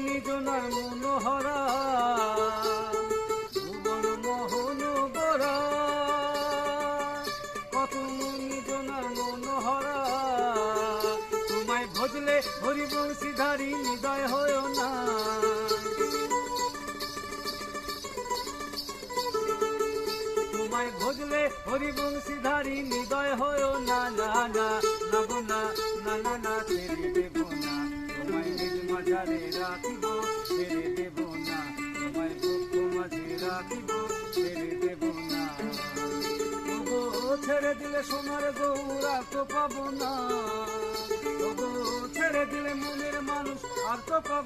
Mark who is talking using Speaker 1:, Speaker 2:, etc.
Speaker 1: নিজনার মনোহরা ভুবন মোহন বরা, কত নিজনার মনোহরা। তোমায় ভজলে হরিবংশীধারী হৃদয় হয় না, তোমায় ভজলে হরিবংশীধারী হৃদয় হয় না। না না নব না না না না ছেড়ে দেব না, তোমায় নিজ মাঝারে রাখিব, ছেড়ে দেব না, তোমায় বুক মাঝে রাখিব, ছেড়ে দেব না। ওগো ছেড়ে দিলে সোনার গৌর আর তো পাবো না, ওগো ছেড়ে দিলে মনের মানুষ আর তো পাবো